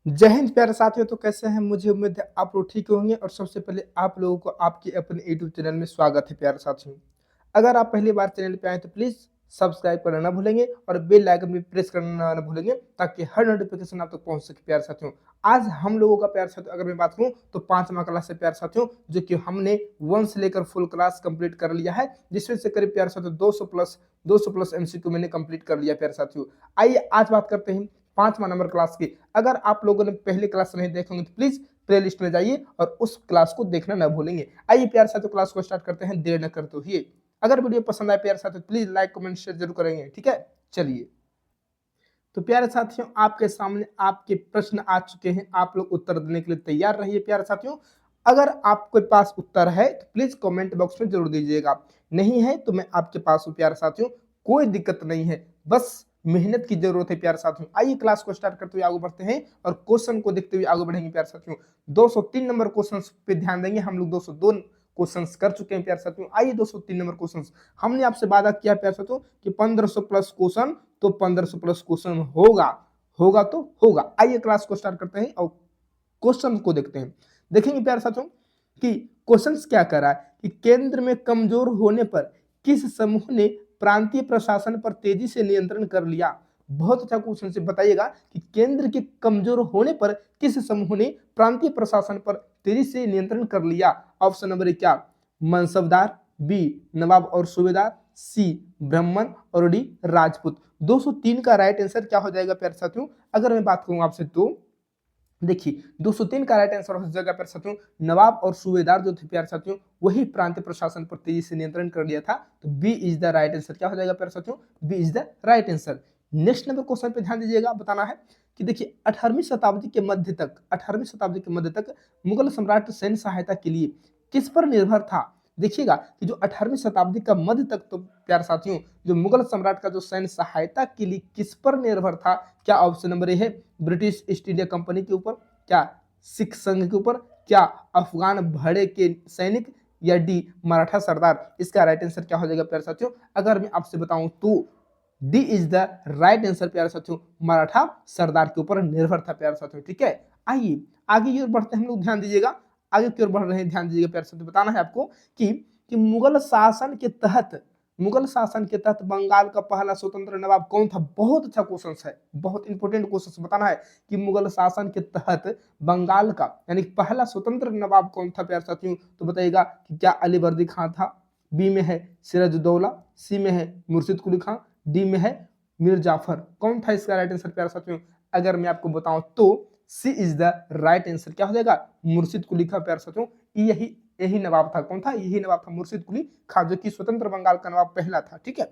जय हिंद प्यारे साथियों। तो कैसे हैं? मुझे उम्मीद है आप लोग ठीक होंगे और सबसे पहले आप लोगों को आपके अपने यूट्यूब चैनल में स्वागत है प्यारे साथियों। अगर आप पहली बार चैनल पे आए तो प्लीज़ सब्सक्राइब करना ना भूलेंगे और बेल आइकन भी प्रेस करना ना भूलेंगे ताकि हर नोटिफिकेशन आप तक पहुंच सके प्यारे साथियों। आज हम लोगों का प्यारे साथियों अगर मैं बात करूं तो 5वां क्लास है प्यारे साथियों, जो कि हमने 1 से लेकर फुल क्लास कंप्लीट कर लिया है, जिसमें से करीब प्यारे साथियों 200 प्लस एमसीक्यू मैंने कंप्लीट कर लिया प्यारे साथियों। आइए आज बात करते हैं 5वां नंबर क्लास की। अगर आप लोगों ने पहले क्लास नहीं देखे होंगे तो प्लीज प्ले लिस्ट में जाइए और उस क्लास को देखना ना भूलेंगे। आइए प्यार साथियों क्लास को स्टार्ट करते हैं, देर न करते हुए। अगर वीडियो पसंद आए प्यार साथियों प्लीज लाइक कमेंट शेयर जरूर करेंगे, ठीक है। चलिए, तो प्यारे साथियों आपके सामने आपके प्रश्न आ चुके हैं, आप लोग उत्तर देने के लिए तैयार रहिए प्यारे साथियों। अगर आपके पास उत्तर है तो प्लीज कमेंट बॉक्स में जरूर दीजिएगा, नहीं है तो मैं आपके पास हूँ प्यारे साथियों, कोई दिक्कत नहीं है, बस मेहनत की जरूरत है प्यारे साथियों। आइए क्लास को स्टार्ट करते हुए आगे बढ़ते हैं और क्वेश्चन को देखते हुए आगे बढ़ेंगे प्यारे साथियों। 203 नंबर क्वेश्चन पे ध्यान देंगे, हम लोग 202 क्वेश्चंस कर चुके हैं प्यारे साथियों। आइए 203 नंबर क्वेश्चंस, हमने आपसे वादा किया प्यारे साथियों कि 1500 प्लस क्वेश्चन, तो 1500 प्लस क्वेश्चन होगा, होगा तो होगा। आइए क्लास को स्टार्ट करते हैं और क्वेश्चन को देखते हैं। देखेंगे प्यारे साथियों कि क्वेश्चन क्या कह रहा है कि केंद्र में कमजोर होने पर किस समूह ने प्रांतीय प्रशासन पर तेजी से नियंत्रण कर लिया। बहुत अच्छा क्वेश्चन से बताइएगा कि केंद्र के कमजोर होने पर किस समूह ने प्रांतीय प्रशासन पर तेजी से नियंत्रण कर लिया। ऑप्शन नंबर ए क्या, मनसबदार, बी नवाब और सूबेदार, सी ब्राह्मण और डी राजपूत। 203 का राइट आंसर क्या हो जाएगा प्यारे साथियों? अगर मैं बात करूं आपसे तो देखिए 203 का राइट आंसर हो जाएगा प्यारे साथियों, नवाब और सूबेदार जो थे प्यारे साथियों वही प्रांतीय प्रशासन पर तेजी से नियंत्रण कर लिया था। तो B is the right answer. क्या हो जाएगा प्यारे साथियों? B is the right answer. Next number question पे ध्यान दीजिएगा, बताना है कि देखिए 18वीं शताब्दी के मध्य तक, 18वीं शताब्दी के मध्य तक मुगल सम्राट सैन्य सहायता के लिए किस पर निर्भर था। देखिएगा कि जो 18वीं शताब्दी का मध्य तक तो प्यारे साथियों जो मुगल सम्राट का जो सैन्य सहायता के लिए किस पर निर्भर था। क्या ऑप्शन नंबर ए है ब्रिटिश ईस्ट इंडिया कंपनी के ऊपर, क्या सिख संघ के ऊपर, क्या अफगान भड़े के सैनिक, या डी मराठा सरदार। इसका राइट आंसर क्या हो जाएगा प्यारे साथियों? अगर मैं आपसे बताऊं तो D is the right answer प्यारे साथियों, मराठा सरदार के ऊपर निर्भर था प्यारे साथियों, ठीक है। आइए आगे की ओर बढ़ते हैं हम लोग, ध्यान दीजिएगा आगे की ओर बढ़ रहे हैं, ध्यान दीजिएगा प्यारे साथियों। बताना है आपको कि मुगल शासन के तहत बंगाल का पहला स्वतंत्र नवाब कौन था। बहुत अच्छा क्वेश्चन है, बहुत इंपोर्टेंट क्वेश्चन। बताना है कि मुगल शासन के तहत बंगाल का यानी पहला स्वतंत्र नवाब कौन था प्यारे साथियों। तो बताइएगा कि क्या अलीवर्दी खान था, बी में है सिराजुद्दौला, सी में है मुर्शिद कुली खान, डी में है मीर जाफर। कौन था इसका राइट आंसर प्यारे साथियों? अगर मैं आपको बताऊं तो C is the right answer. क्या हो जाएगा? मुर्शिद कुली खान प्यारे साथियों। यही यही नवाब था। कौन था? यही नवाब था मुर्शिद कुली खान, जो कि स्वतंत्र बंगाल का नवाब पहला था, ठीक है।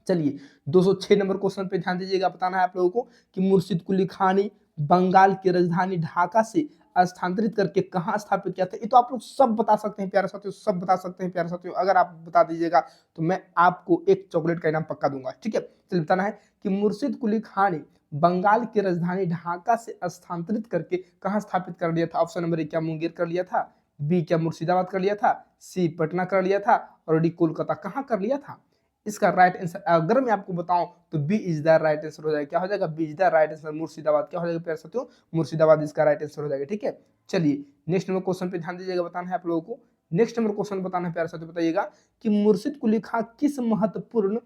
चलिए 206 नंबर क्वेश्चन पे ध्यान दीजिएगा, बताना है आप लोगों को कि मुर्शिद कुली खान ने बंगाल की राजधानी ढाका से स्थानांतरित करके कहां स्थापित किया था। ये तो आप लोग सब बता सकते हैं प्यारे साथियों, सब बता सकते हैं प्यारे साथियों। अगर आप बता दीजिएगा तो मैं आपको एक चॉकलेट का इनाम पक्का दूंगा, ठीक है। चलिए बताना है कि मुर्शिद कुली खान ने बंगाल की राजधानी ढाका से स्थानांतरित करके कहां स्थापित कर लिया था। ऑप्शन नंबर ए क्या मुंगेर कर लिया था, बी क्या मुर्शिदाबाद कर लिया था, सी पटना कर लिया था और डी कोलकाता। कहां कर लिया था? इसका राइट आंसर अगर मैं आपको बताऊं तो B is the right answer हो जाएगा। क्या हो जाएगा? B is the right answer, Murshidabad. क्या हो जाएगा प्यारे साथियों? मुर्शिदाबाद इसका राइट आंसर हो जाएगा, ठीक है। चलिए नेक्स्ट नंबर क्वेश्चन पे ध्यान दीजिएगा, बताना है आप लोगों को। नेक्स्ट नंबर क्वेश्चन बताना है प्यारे साथियों, बताइएगा कि मुर्शिद कुली खां किस महत्वपूर्ण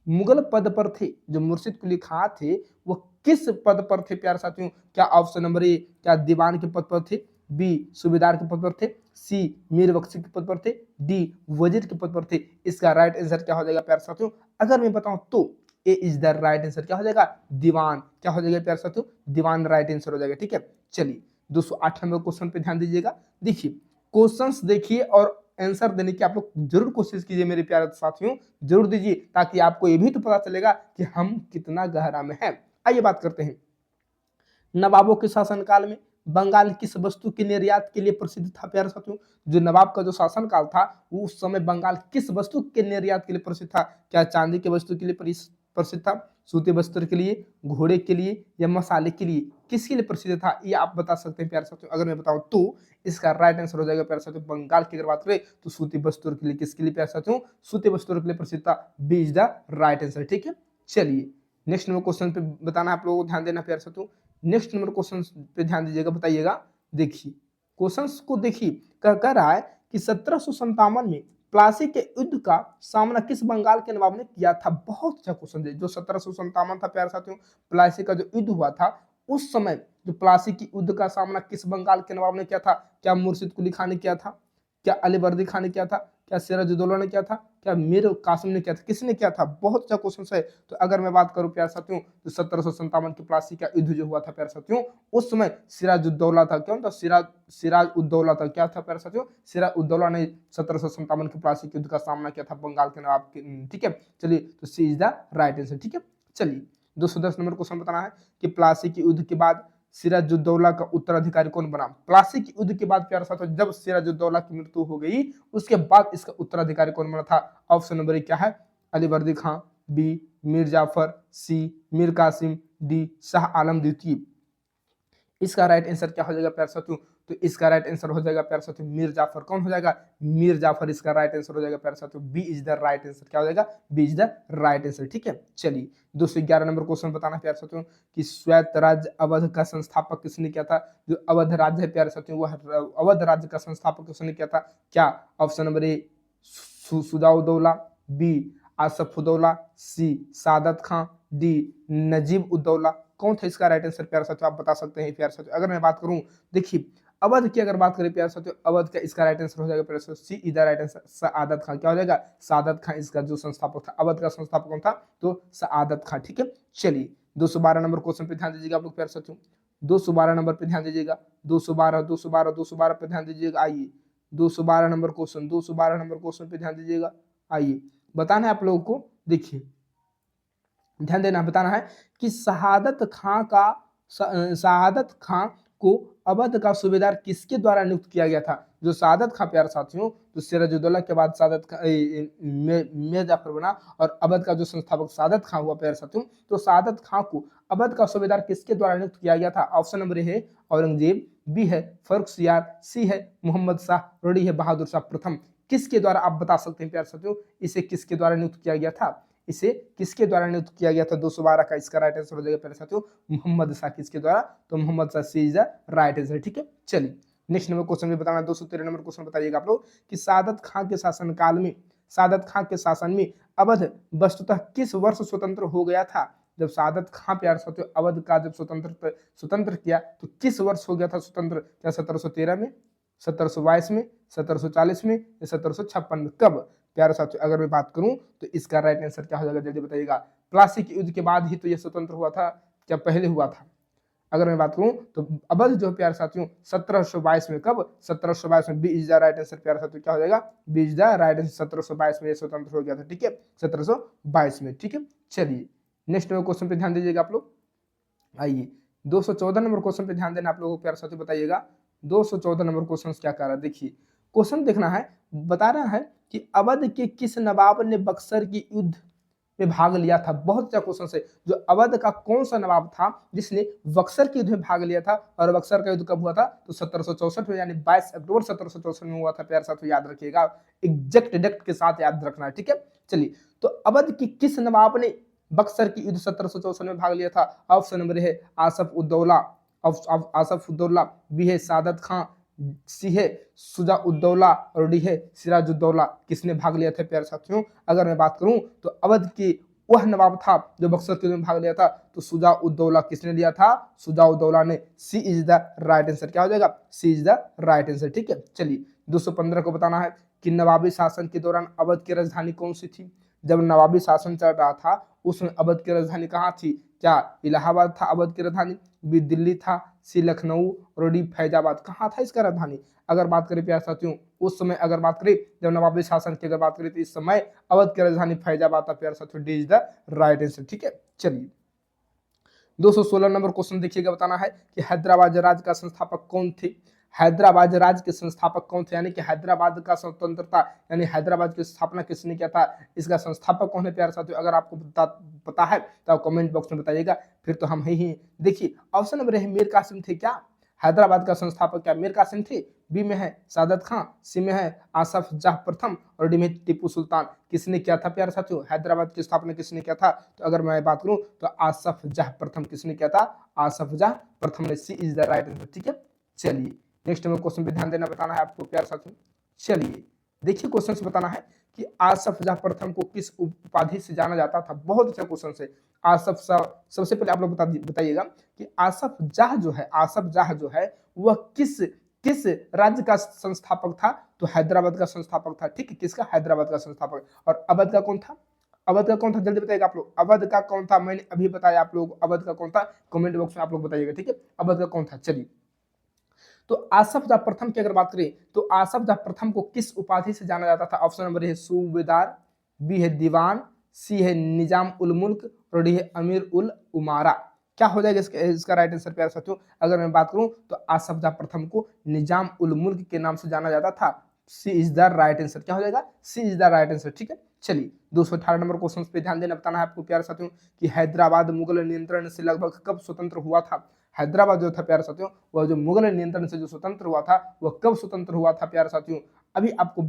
मुगल पद पर थे। जो मुर्शिद कुली खां थे वो किस पद पर थे प्यारे साथियों? क्या ऑप्शन नंबर ए क्या दीवान के पद पर थे, बी सूबेदार के पद पर थे, सी मीर बख्शी के पद पर थे, डी वजीर के पद पर थे। इसका राइट आंसर क्या हो जाएगा प्यारे साथियों? अगर मैं बताऊं तो ए इज द राइट आंसर। क्या हो जाएगा? दीवान। क्या हो जाएगा प्यारे साथियों? दीवान राइट आंसर हो जाएगा, ठीक है। चलिए 208 नंबर क्वेश्चन पे ध्यान दीजिएगा। देखिए क्वेश्चंस देखिए और आंसर देने की आप लोग जरूर कोशिश कीजिए मेरे प्यारे साथियों, जरूर दीजिए, ताकि आपको ये भी तो पता चलेगा कि हम कितना गहरा में हैं। आइए बात करते हैं, नवाबों के शासनकाल में बंगाल किस वस्तु के निर्यात के लिए प्रसिद्ध था प्यारे साथियों? जो नवाब का जो शासनकाल था वो उस समय बंगाल किस वस्तु के निर्यात के लिए प्रसिद्ध था? क्या चांदी के वस्तु के लिए प्रसिद्ध था, सूती वस्त्र के लिए, घोड़े के लिए, या मसाले के लिए? किसके लिए प्रसिद्ध था ये आप बता सकते हैं प्यारे साथियों। अगर मैं बताऊं तो इसका राइट आंसर हो जाएगा प्यारे साथियों, बंगाल की अगर बात करें तो सूती वस्त्र के लिए। किसके लिए प्यारे साथियों? सूती वस्त्र के लिए प्रसिद्ध था। B is the right answer, ठीक है। चलिए नेक्स्ट नंबर क्वेश्चन पे बताना आप लोगों को ध्यान देना प्यारे साथियों नेक्स्ट नंबर क्वेश्चन पे ध्यान दीजिएगा, बताइएगा। देखिए क्वेश्चन को देखिए, कह रहा है कि 1757 में प्लासी के युद्ध का सामना किस बंगाल के नवाब ने किया था। बहुत अच्छा क्वेश्चन है। जो 1757 था प्यारे साथियों, प्लासी का जो युद्ध हुआ था, उस समय जो प्लासी की युद्ध का सामना किस बंगाल के नवाब ने किया था। क्या मुर्शिद कुली खान ने किया था, क्या अलीवर्दी खान ने किया था, क्या सिराजुद्दौला ने किया था, क्या मीर कासिम ने किया था, किसने किया था। बहुत अच्छा क्वेश्चन है। तो अगर मैं बात करूं प्यारे साथियों, तो 1757 की प्लासी का युद्ध जो हुआ था प्यारे साथियों, उस समय सिराजुद्दौला था। कौन था? सिराज-उद-दौला था। क्या था प्यारे साथियों? सिराज-उद-दौला ने 1757 की प्लासी के युद्ध का सामना किया था बंगाल के नवाब के। ठीक है, चलिए, तो C is the right answer. ठीक है, चलिए 210 नंबर क्वेश्चन बताना है कि प्लासी के युद्ध के बाद सिराजुद्दौला का उत्तराधिकारी कौन बना। प्लासी के युद्ध के बाद प्यारे साथियों, जब सिराजुद्दौला की मृत्यु हो गई, उसके बाद इसका उत्तराधिकारी कौन बना था। ऑप्शन नंबर क्या है? अलीवर्दी खां, बी मीर जाफर, सी मीर कासिम, डी शाह आलम द्वितीय। इसका राइट आंसर क्या हो जाएगा प्यारे साथियों? तो इसका राइट आंसर हो जाएगा प्यारे साथियों मीर जाफर। कौन हो जाएगा? मीर जाफर इसका राइट आंसर हो जाएगा प्यारे साथियों। B is the right answer. क्या हो जाएगा? B is the right answer. ठीक है, चलिए 211 नंबर क्वेश्चन बताना है प्यारे साथियों कि श्वेत राज्य अवध का संस्थापक किसने किया था। जो अवध राज्य है प्यारे साथियों, वह अवध राज्य का संस्थापक किसने किया था। क्या option number A Shujauddaula, B Asafuddaula, C Saadat Khan, D Najib Uddaula. कौन था इसका राइट आंसर प्यारे साथियों? आप बता सकते हैं प्यारे साथियों। अगर मैं बात करूं, देखिए अवध की अगर बात करें प्यारे साथियों, अवध का इसका राइट आंसर हो जाएगा प्यारे साथियों सी is the right answer, Saadat खां। क्या हो जाएगा? सआदत खां इसका जो संस्थापक था। अवध का संस्थापक कौन था? तो सआदत खां। ठीक है, चलिए 212 नंबर क्वेश्चन पे ध्यान दीजिएगा आप लोग प्यारे साथियों। 212 नंबर पे ध्यान दीजिएगा। 212 पे ध्यान दीजिएगा। आइए 212 नंबर क्वेश्चन, 212 नंबर क्वेश्चन पे ध्यान दीजिएगा। आइए बताना है आप लोगों को, देखिए ध्यान देना, बताना है कि शहादत खां को अवध का सूबेदार किसके द्वारा नियुक्त किया गया था। जो शहादत खां प्यारे साथियों, तो सिराजुद्दौला के बाद शहादत खां मीर जाफर बना, और अवध का जो संस्थापक शहादत खां हुआ प्यारे साथियों, तो शहादत खां को अवध का सूबेदार किसके द्वारा नियुक्त किया गया था। ऑप्शन नंबर ए है औरंगजेब, बी है फर्रुखसियार, सी है मोहम्मद शाह, और डी है बहादुर शाह प्रथम। किसके द्वारा आप बता सकते हैं प्यारे साथियों, इसे किसके द्वारा नियुक्त किया गया था। इसे किसके द्वारा नियुक्त किया गया था। 212 का इसका राइट आंसर हो जाएगा प्यारे साथियों मोहम्मद शाह। किसके द्वारा? तो मोहम्मद शाह सी इज द राइट आंसर। ठीक है, चलिए नेक्स्ट नंबर क्वेश्चन में बताना। 213 नंबर क्वेश्चन बताइएगा आप लोग कि सादत खां के शासन काल में, सादत खां के शासन में अवध वस्तुतः किस वर्ष स्वतंत्र हो गया था। जब सादत खां प्यारे साथियों अवध का जब स्वतंत्र किया, तो किस वर्ष हो गया था स्वतंत्र। क्या 1713 में, 1722 में, 1740 में, या 1756 में? कब प्यारे साथियों अगर मैं बात करूं, तो इसका राइट आंसर क्या हो जाएगा, जल्दी बताइएगा। प्लासी के युद्ध के बाद ही तो यह स्वतंत्र हुआ था, क्या पहले हुआ था? अगर मैं बात करूं तो अवध जो प्यारे साथियों 1722 में। कब? 1722 में। B is the right answer प्यारे साथियों। क्या हो जाएगा? B is the right answer. 1722 में यह स्वतंत्र हो गया था। ठीक है, 1722 में। ठीक है, चलिए नेक्स्ट क्वेश्चन पे ध्यान दीजिएगा आप लोग। आइए 214 नंबर क्वेश्चन पे ध्यान देना आप लोगों को प्यारे साथियों। बताइएगा 214 नंबर क्वेश्चन क्या कह रहा है। देखिए क्वेश्चन देखना है, बता रहा है कि अवध के किस नवाब ने बक्सर की युद्ध में भाग लिया था। बहुत अच्छा क्वेश्चन है। जो अवध का कौन सा नवाब था जिसने बक्सर के युद्ध में भाग लिया था, और बक्सर का युद्ध कब हुआ था। तो 1764 में, यानी 22 अक्टूबर 1764 में हुआ था प्यारे साथियों। याद रखिएगा, एग्जैक्ट डेट के साथ याद रखना है। ठीक है, चलिए तो अवध की किस नवाब ने बक्सर की युद्ध 1764 में भाग लिया था। ऑप्शन नंबर है आसफ उद्दौला, आसफ उद्दौला, बी है सादत खां, सी है सुजा उद्दौला, और डी है सिराजुद्दौला। किसने भाग लिया था प्यारे साथियों। अगर मैं बात करूं तो अवध के वह नवाब था जो बक्सर के युद्ध में भाग लिया था, तो सुजा उद्दौला किसने लिया था। सुजा उद्दौला ने। सी इज द राइट आंसर। क्या हो जाएगा? C is the right answer. ठीक है, चलिए 215 को बताना है कि नवाबी शासन के दौरान अवध की राजधानी कौन सी थी। जब नवाबी शासन चल रहा था उसमें अवध की राजधानी कहाँ थी। क्या इलाहाबाद था अवध की राजधानी, बी दिल्ली था, सी लखनऊ, और डी फैजाबाद। कहाँ था इसका राजधानी। अगर बात करें प्यारे साथियों उस समय, अगर बात करें जब नवाबी शासन की अगर बात करें, तो इस समय अवध की राजधानी फैजाबाद था प्यारे साथियों। D is the right answer. ठीक है, चलिए 216 नंबर क्वेश्चन देखिएगा, बताना है कि हैदराबाद राज्य का संस्थापक कौन थे। हैदराबाद राज्य के संस्थापक कौन थे, यानी कि हैदराबाद का स्वतंत्रता, यानी हैदराबाद की स्थापना किसने किया था, इसका संस्थापक कौन है प्यारे साथियों। अगर आपको पता है तो आप कमेंट बॉक्स में बताइएगा, फिर तो हम ही। देखिए ऑप्शन नंबर है मीर कासिम थे। क्या हैदराबाद का संस्थापक क्या मीर कासिम थे? बी में है सादत खां, सी में है आसफ जाह प्रथम और डी में टीपू सुल्तान। किसने किया था प्यारे साथियों? हैदराबाद की स्थापना किसने किया था? तो अगर मैं बात करूं तो आसफ जाह प्रथम किसने किया था? आसफ जाह प्रथम ने। सी इज द राइट आंसर। ठीक है, चलिए नेक्स्ट में क्वेश्चन पे ध्यान देना, बताना है आपको प्यारे साथियों। चलिए देखिए क्वेश्चन से बताना है कि आसफ जाह प्रथम को किस उपाधि से जाना जाता था। बहुत अच्छा क्वेश्चन है। आसफ सबसे पहले आप लोग बताइएगा कि आसफ जाह जो है, आसफ जाह जो है वह किस राज्य का संस्थापक था? तो हैदराबाद का संस्थापक था। ठीक है, किसका? हैदराबाद का संस्थापक। और अवध का कौन था? अवध का कौन था? जल्दी बताइएगा आप लोग, अवध का कौन था? मैंने अभी बताया आप लोग, अवध का कौन था? कमेंट बॉक्स में आप लोग बताइएगा। ठीक है, अवध का कौन था? चलिए, तो आसफ जाह प्रथम की अगर बात करें तो आसफ जाह प्रथम को किस उपाधि से जाना जाता था? ऑप्शन नंबर है सूबेदार, बी है दीवान, सी है निजाम उल मुल्क और डी है अमीर उल उमारा। क्या हो जाएगा इसका राइट आंसर प्यारे साथियों? अगर मैं बात करूं तो आसफ जाह प्रथम को निजाम उल मुल्क के नाम से जाना जाता था। सी इज द राइट आंसर। क्या हो जाएगा? C is the right answer. ठीक है, चलिए 218 नंबर क्वेश्चन पे ध्यान देना, बताना है आपको प्यारे साथियों कि हैदराबाद मुगल नियंत्रण से लगभग कब स्वतंत्र हुआ था? हैदराबाद जो था प्यारे साथियों, वह जो मुगल नियंत्रण से जो स्वतंत्र हुआ था वह कब स्वतंत्र हुआ था प्यारे साथियों? अभी आपको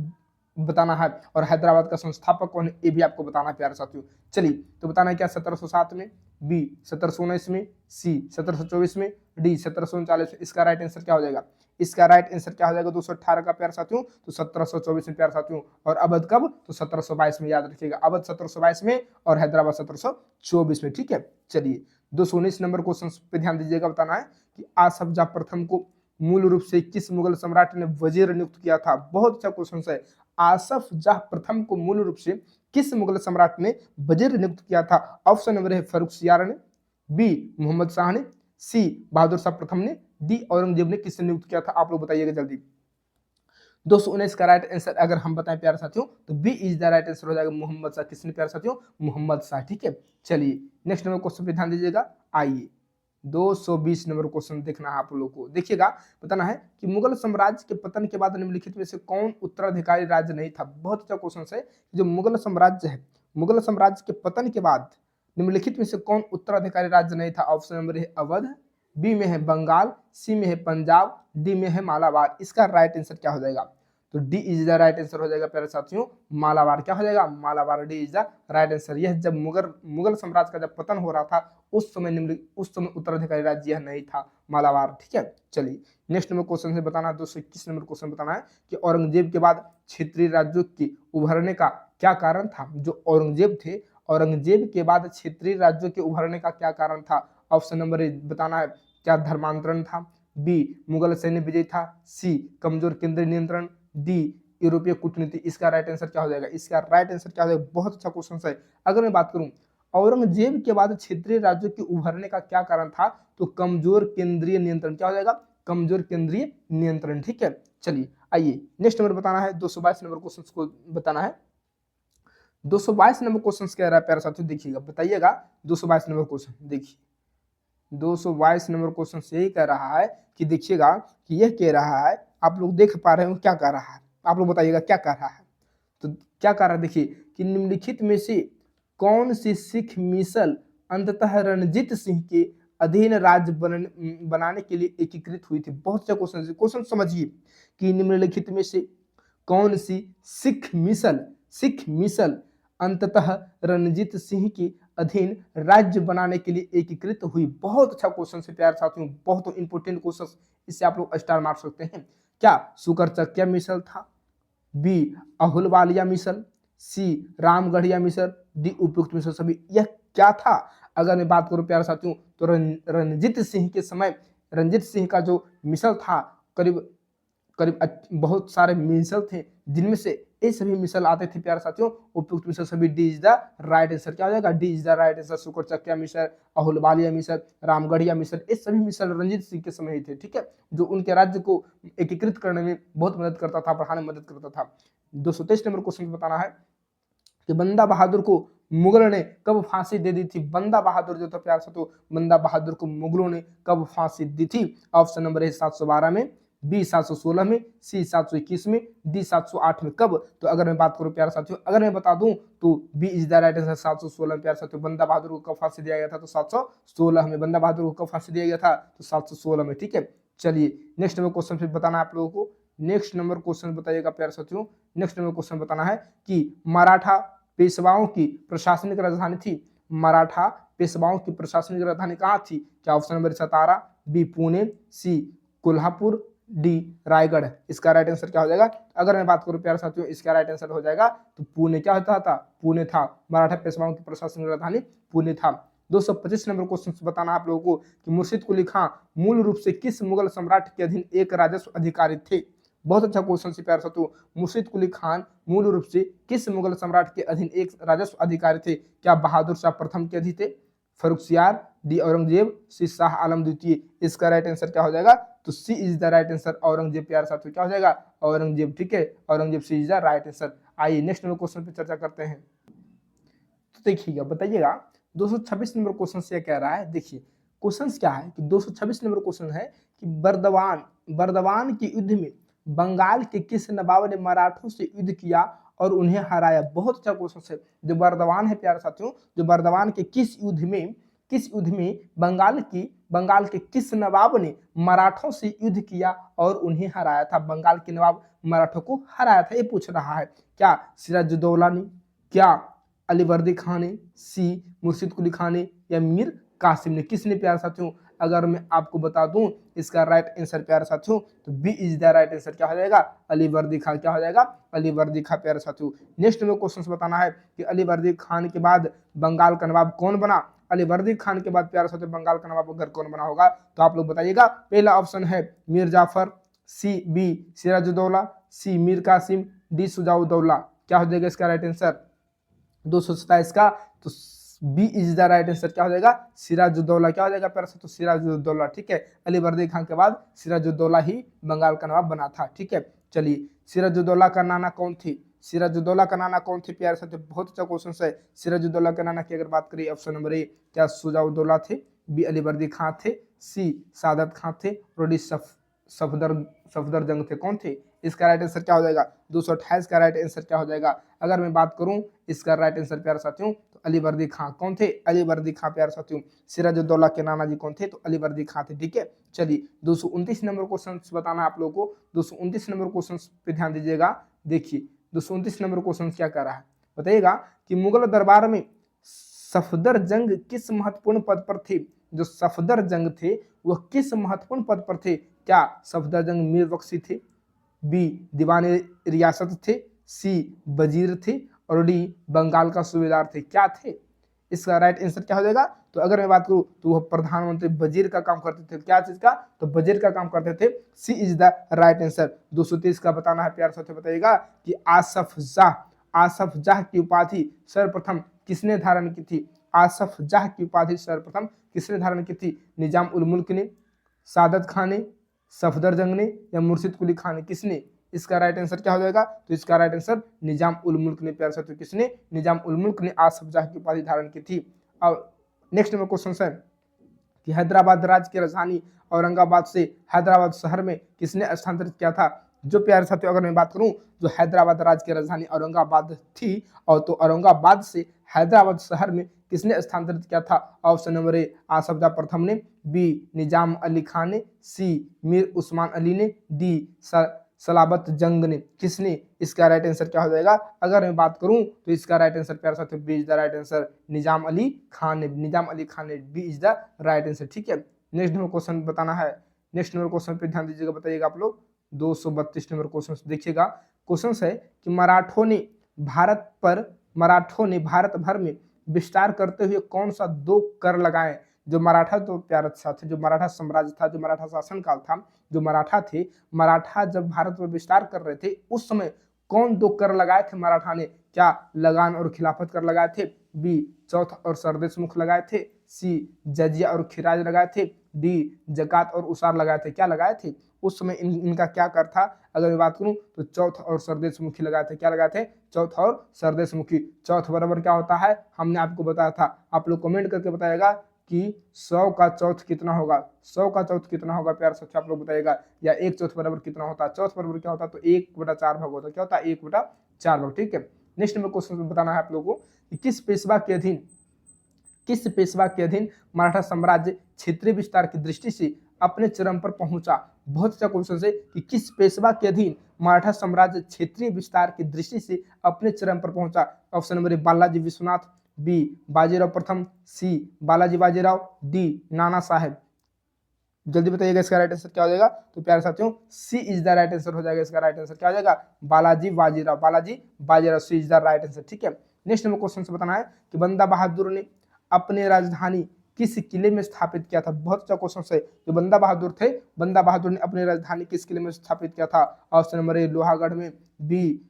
बताना है। और हैदराबाद का संस्थापक कौन है ये भी आपको बताना है प्यारे साथियों। चलिए तो बताना है क्या? 1707 में, बी 1719 में, सी 1724 में, डी 1739 में। इसका राइट आंसर क्या हो जाएगा? इसका राइट आंसर क्या हो जाएगा 218 का प्यारे साथियों? तो 1724 में प्यारे साथियों। और अवध कब? तो 1722 में, याद रखिएगा, अवध 1722 में और हैदराबाद 1724 में। ठीक है, चलिए 219 नंबर क्वेश्चन पे ध्यान दीजिएगा, बताना है कि आसफ जाह प्रथम को मूल रूप से किस मुगल सम्राट ने वजीर नियुक्त किया था? बहुत अच्छा क्वेश्चन है। आसफ जाह प्रथम को मूल रूप से किस मुगल सम्राट ने वजीर नियुक्त किया था? ऑप्शन नंबर है फर्रुखसियार ने, बी मोहम्मद शाह ने, सी बहादुर शाह प्रथम ने, डी औरंगजेब ने किसने नियुक्त किया था? आप लोग बताइएगा जल्दी। 219 का राइट आंसर अगर हम बताएं प्यारे साथियों तो B is the right answer हो जाएगा मोहम्मद शाह। किसने प्यारे साथियों? मोहम्मद शाह। ठीक है, चलिए नेक्स्ट नंबर क्वेश्चन पे ध्यान दीजिएगा। आइए 220 नंबर क्वेश्चन देखना है आप लोगों को, देखिएगा, बताना है कि मुगल साम्राज्य के पतन के बाद निम्नलिखित में से कौन उत्तराधिकारी राज्य नहीं था? बहुत अच्छा क्वेश्चन है। जो मुगल साम्राज्य है, मुगल साम्राज्य के पतन के बाद निम्नलिखित में से कौन उत्तराधिकारी राज्य नहीं था? ऑप्शन नंबर है अवध, बी में है बंगाल, सी में है पंजाब, डी में है मालाबार। इसका राइट आंसर क्या हो जाएगा? तो D is the right answer हो जाएगा प्यारे साथियों, मालाबार। क्या हो जाएगा? Malabar. D is the right answer. यह जब मुगल साम्राज्य का जब पतन हो रहा था उस समय उत्तराधिकारी राज्य यह नहीं था, मालाबार। ठीक है, चलिए नेक्स्ट नंबर क्वेश्चन से बताना 221 नंबर क्वेश्चन बताना है कि औरंगजेब के बाद क्षेत्रीय राज्यों के उभरने का क्या कारण था? जो औरंगजेब थे, औरंगजेब के बाद क्षेत्रीय राज्यों के उभरने का क्या कारण था? ऑप्शन नंबर बताना है क्या धर्मांतरण था, बी मुगल सैन्य विजय था, सी कमजोर केंद्रीय नियंत्रण, डी यूरोपीय कूटनीति। इसका राइट आंसर क्या हो जाएगा? इसका राइट आंसर क्या हो जाएगा? बहुत अच्छा क्वेश्चन है। अगर मैं बात करूं औरंगजेब के बाद क्षेत्रीय राज्यों के उभरने का क्या कारण था, तो कमजोर केंद्रीय नियंत्रण। क्या हो जाएगा? कमजोर केंद्रीय नियंत्रण। ठीक है, चलिए आइए नेक्स्ट नंबर बताना है 222 नंबर क्वेश्चन को बताना है। 222 नंबर क्वेश्चन कह रहा है प्यारे साथियों, देखिएगा, बताइएगा 222 नंबर क्वेश्चन। देखिए 222 नंबर क्वेश्चन से यही कह रहा है कि देखिएगा कि यह कह रहा है, आप लोग देख पा रहे हो क्या कह रहा है? आप लोग बताइएगा क्या कह रहा है? तो क्या कह रहा है? देखिए कि निम्नलिखित में से कौन सी सिख मिसल अंततः रणजीत सिंह के अधीन राज्य बनाने के लिए एकीकृत हुई थी? बहुत अच्छा क्वेश्चन। क्वेश्चन समझिए कि निम्नलिखित में से कौन सी सिख मिसल अंततः रणजीत सिंह के अधीन राज्य बनाने के लिए एकीकृत हुई? बहुत अच्छा क्वेश्चन से प्यारे साथियों, बहुत इंपोर्टेंट क्वेश्चन। इससे आप लोग स्टार मार सकते हैं। क्या सुकरचकिया मिसल था, बी अहुलवालिया मिसल, सी रामगढ़िया मिसल, डी उपयुक्त मिसल सभी। यह क्या था? अगर मैं बात करूं प्यारे साथियों तो रणजीत सिंह के समय रणजीत सिंह का जो मिसल था, करीब बहुत सारे मिसल थे, जिनमें से ये सभी मिसल आते थे प्यारे साथियों, उपयुक्त मिसल सभी। D is the right answer. क्या हो जाएगा? D is the right answer. Sukerchakia मिसल, अहुलवालिया मिसल, रामगढ़िया मिसल, ये सभी मिसल रणजीत सिंह के समय ही थे। ठीक है, जो उनके राज्य को एकीकृत करने में बहुत मदद करता था, बढ़ाने में मदद करता था। 223 नंबर क्वेश्चन बताना है कि बंदा बहादुर को मुगलों ने कब फांसी दे दी थी? बंदा बहादुर जो था प्यार से, तो बंदा बहादुर को मुगलों ने कब फांसी दी थी? ऑप्शन नंबर है 712 में, बी 716 में, सी 721 में, डी 708 में। कब? तो अगर मैं बात करूं प्यारे साथियों, अगर मैं बता दूं तो B is the right answer. 716 में प्यारे साथियों बंदा बहादुर को कब फांसी दिया गया था? तो 716 में। बंदा बहादुर को कब फांसी दिया गया था? तो 716 में। ठीक है, चलिए नेक्स्ट नंबर क्वेश्चन फिर बताना है आप लोगों को। नेक्स्ट नंबर क्वेश्चन बताइएगा प्यारे साथियों। नेक्स्ट नंबर क्वेश्चन बताना है कि मराठा पेशवाओं की प्रशासनिक राजधानी थी। मराठा पेशवाओं की प्रशासनिक राजधानी कहाँ थी? क्या ऑप्शन नंबर सतारा, बी पुणे, सी कोल्हापुर, डी रायगढ़। इसका राइट आंसर क्या हो जाएगा? अगर मैं बात करूं प्यारे साथियों, इसका राइट आंसर हो जाएगा तो पुणे। क्या होता था? पुणे था। मराठा पेशवाओं की प्रशासनिक राजधानी पुणे था। 225 नंबर क्वेश्चन बताना आप लोगों को कि मुर्शिद कुली खां मूल रूप से किस मुगल सम्राट के अधीन एक राजस्व अधिकारी थे? बहुत अच्छा क्वेश्चन से प्यारे साथियों। मुर्शिद कुली खान मूल रूप से किस मुगल सम्राट के अधीन एक राजस्व अधिकारी थे? क्या बहादुर शाह प्रथम के अधीन थे, फर्रुखसियार, डी औरंगजेब, सी शाह आलम द्वितीय। इसका राइट आंसर क्या हो जाएगा? तो C is the right answer, Aurangzeb प्यारे साथियों। क्या हो जाएगा? औरंगजेब। ठीक है, Aurangzeb C is the right answer. आइए नेक्स्ट नंबर क्वेश्चन पे चर्चा करते हैं। तो देखिएगा, बताइएगा 226 नंबर क्वेश्चन से कह रहा है। देखिए क्वेश्चन क्या है कि 226 नंबर क्वेश्चन है कि बर्दवान के युद्ध में बंगाल के किस नवाब ने मराठों से युद्ध किया और उन्हें हराया? बहुत अच्छा क्वेश्चन है। जो बर्दवान है प्यारे साथियों, जो बर्दवान के किस युद्ध में बंगाल के किस नवाब ने मराठों से युद्ध किया और उन्हें हराया था? बंगाल के नवाब मराठों को हराया था, ये पूछ रहा है। क्या सिराजुद्दौला ने, क्या अलीवर्दी खान ने, सी मुर्शिद कुली खान ने, या मीर कासिम ने? किसने प्यारे साथियों? अगर मैं आपको बता दूं इसका राइट आंसर प्यारे साथियों, तो B is the right answer. क्या हो जाएगा? अलीवर्दी खान। क्या हो जाएगा? अलीवर्दी खान प्यारे साथियों। नेक्स्ट में क्वेश्चन बताना है कि अलीवर्दी खान के बाद बंगाल का नवाब कौन बना? अलीवर्दी खान के बाद प्यारे साथियों बंगाल का नवाब अगर कौन बना होगा तो आप लोग बताइएगा। पहला ऑप्शन है Mir Jafar, C B Sirajuddaula, C Mir Qasim, D Shujauddaula. क्या हो जाएगा इसका राइट आंसर? 227 का तो B is the right answer. क्या हो जाएगा? सिराजुद्दौला। क्या हो जाएगा प्यारे साथियों? सिराजुद्दौला। ठीक है, अलीवर्दी खान के बाद सिराजुद्दौला ही बंगाल का नवाब बना था। ठीक है, चलिए सिराजुद्दौला का नाना कौन थी? सिराजुद्दौला का नाना कौन थे प्यारे साथियों? बहुत अच्छा क्वेश्चन है। सिराजुद्दौला के नाना की अगर बात करिए, ऑप्शन नंबर ए क्या सुजाउद्दौला थे, बी अलीवर्दी खान थे, सी सादत खान थे, और डी सफदर जंग थे। कौन थे? इसका राइट आंसर क्या हो जाएगा? 228 का राइट आंसर क्या हो जाएगा? अगर मैं बात करूं इसका राइट आंसर प्यारे साथियों तो अलीवर्दी खां। कौन थे? अलीवर्दी खां प्यारे साथियों। सिराजुद्दौला के नाना जी कौन थे? तो अलीवर्दी खां थे। ठीक है, चलिए 229 नंबर क्वेश्चन बताना आप लोगों को। 229 नंबर क्वेश्चन पे ध्यान दीजिएगा। देखिए 229 नंबर क्वेश्चन क्या कर रहा है, बताइएगा कि मुगल दरबार में सफदर जंग किस महत्वपूर्ण पद पर थे? जो सफदर जंग थे वह किस महत्वपूर्ण पद पर थे? क्या सफदर जंग मीर बख्शी थे, बी दीवान रियासत थे, सी वजीर थे, और डी बंगाल का सूबेदार थे? क्या थे? इसका राइट आंसर क्या हो जाएगा? तो अगर मैं बात करूं तो वह प्रधानमंत्री वजीर का काम करते थे। क्या चीज का? तो वजीर का काम करते थे। C is the right answer. 230 का बताना है प्यार साथियों, बताइएगा कि आसफ जाह की उपाधि सर्वप्रथम किसने धारण की थी? आसफ जाह की उपाधि सर्वप्रथम किसने धारण की थी? निजाम उल मुल्क ने, सादत खान ने, सफदर जंग ने, या मुर्शिद कुली खान ने? किसने? इसका राइट आंसर क्या हो जाएगा? तो इसका राइट आंसर निजाम उल मुल्क ने प्यारे साथियों। किसने? निजाम उल मुल्क ने आसफ जाह की उपाधि धारण की थी। अब नेक्स्ट नंबर क्वेश्चन है कि हैदराबाद राज्य की राजधानी औरंगाबाद से हैदराबाद शहर में किसने स्थानांतरित किया था? जो प्यारे साथियों अगर मैं बात करूं जो हैदराबाद राज्य की राजधानी औरंगाबाद थी, और तो औरंगाबाद से हैदराबाद शहर में किसने स्थानांतरित किया था? ऑप्शन नंबर ए आसफ जाह प्रथम ने, बी निजाम अली खान ने, सी मीर उस्मान अली ने, डी सलाबत जंग ने? किसने? इसका राइट आंसर क्या हो जाएगा? अगर मैं बात करूं तो इसका राइट आंसर प्यारे साथियों B is the right answer, Nizam Ali Khan ने। निजाम अली खान ने, B is the right answer. ठीक है, नेक्स्ट नंबर क्वेश्चन बताना है। नेक्स्ट नंबर क्वेश्चन पे ध्यान दीजिएगा, बताइएगा आप लोग 232 नंबर क्वेश्चन देखिएगा। क्वेश्चन है कि मराठों ने भारत भर में विस्तार करते हुए कौन सा 2 कर लगाए? जो मराठा तो प्यारे साथी, जो मराठा साम्राज्य था, जो मराठा शासन काल था, जो मराठा थे, मराठा जब भारत में विस्तार कर रहे थे उस समय कौन 2 कर लगाए थे मराठा ने? क्या लगान और खिलाफत कर लगाए थे, बी चौथ और सरदेश मुख लगाए थे, सी जजिया और खिराज लगाए थे, डी जकात और उसार लगाए थे? क्या लगाए थे उस समय? इनका क्या कर था? अगर मैं बात करूं तो चौथ और सरदेश मुखी लगाए थे। क्या लगाए थे? चौथ और सरदेश मुखी। चौथ बराबर क्या होता है हमने आपको बताया था, आप लोग कमेंट करके बताएगा कि 100 का चौथ कितना होगा? 100 का चौथ कितना होगा प्यार साथियों? आप लोग बताइएगा। या 1 चौथ बराबर कितना होता है? चौथ बराबर क्या होता है? तो 1/4 भाग होता है। क्या होता है? 1/4 भाग। ठीक है, नेक्स्ट नंबर क्वेश्चन बताना है आप लोगों को कि किस पेशवा के अधीन मराठा साम्राज्य क्षेत्रीय विस्तार की दृष्टि से अपने चरम पर पहुंचा। बहुत अच्छा क्वेश्चन है कि किस पेशवा के अधीन मराठा साम्राज्य क्षेत्रीय विस्तार की दृष्टि से अपने चरम पर पहुंचा? Option number A Balaji Vishwanath, B Bajirao प्रथम, सी बालाजी बाजीराव, डी नाना साहेब। जल्दी बताइएगा इसका राइट आंसर क्या हो जाएगा। तो प्यारे साथियों सी इज द राइट आंसर हो जाएगा। इसका राइट आंसर क्या हो जाएगा? बालाजी बाजीराव, बालाजी बाजीराव, सी इज द राइट आंसर। ठीक है, नेक्स्ट नंबर क्वेश्चन से बताना है कि बंदा बहादुर ने अपनी राजधानी किस किले में स्थापित किया था? बहुत अच्छा क्वेश्चन है। जो बंदा बहादुर थे, बंदा बहादुर ने अपनी राजधानी किस किले में स्थापित किया था? ऑप्शन नंबर ए लोहागढ़ में, बी